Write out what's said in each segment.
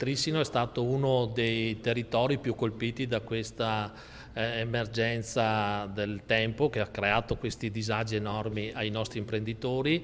Trissino è stato uno dei territori più colpiti da questa emergenza del tempo che ha creato questi disagi enormi ai nostri imprenditori.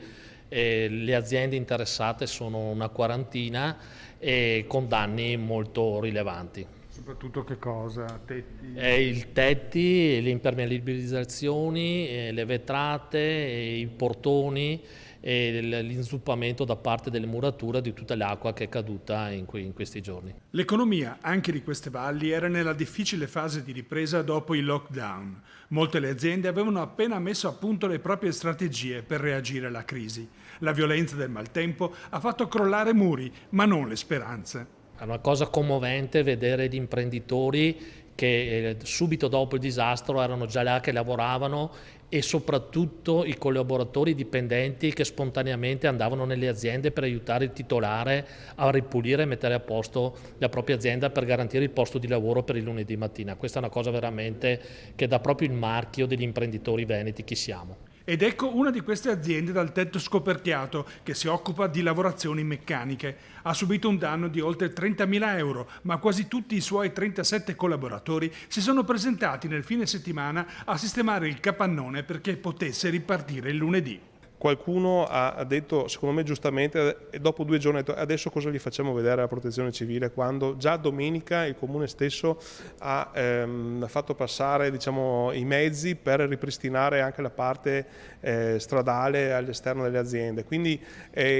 Le aziende interessate sono una quarantina e con danni molto rilevanti. Soprattutto che cosa? Tetti? I tetti, le impermeabilizzazioni, le vetrate, i portoni e l'inzuppamento da parte delle murature di tutta l'acqua che è caduta in questi giorni. L'economia, anche di queste valli, era nella difficile fase di ripresa dopo il lockdown. Molte le aziende avevano appena messo a punto le proprie strategie per reagire alla crisi. La violenza del maltempo ha fatto crollare muri, ma non le speranze. È una cosa commovente vedere gli imprenditori che subito dopo il disastro erano già là che lavoravano e soprattutto i collaboratori dipendenti che spontaneamente andavano nelle aziende per aiutare il titolare a ripulire e mettere a posto la propria azienda per garantire il posto di lavoro per il lunedì mattina. Questa è una cosa veramente che dà proprio il marchio degli imprenditori veneti chi siamo. Ed ecco una di queste aziende dal tetto scoperchiato che si occupa di lavorazioni meccaniche. Ha subito un danno di oltre 30.000 euro, ma quasi tutti i suoi 37 collaboratori si sono presentati nel fine settimana a sistemare il capannone perché potesse ripartire il lunedì. Qualcuno ha detto, secondo me giustamente, e dopo 2 giorni ha detto adesso cosa gli facciamo vedere alla protezione civile, quando già domenica il comune stesso ha fatto passare, diciamo, i mezzi per ripristinare anche la parte stradale all'esterno delle aziende. Quindi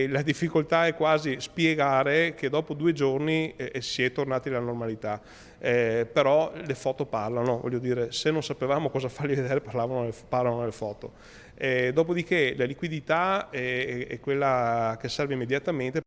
la difficoltà è quasi spiegare che dopo 2 giorni si è tornati alla normalità. Però le foto parlano, voglio dire, se non sapevamo cosa fargli vedere parlano le foto. Dopodiché la liquidità è quella che serve immediatamente.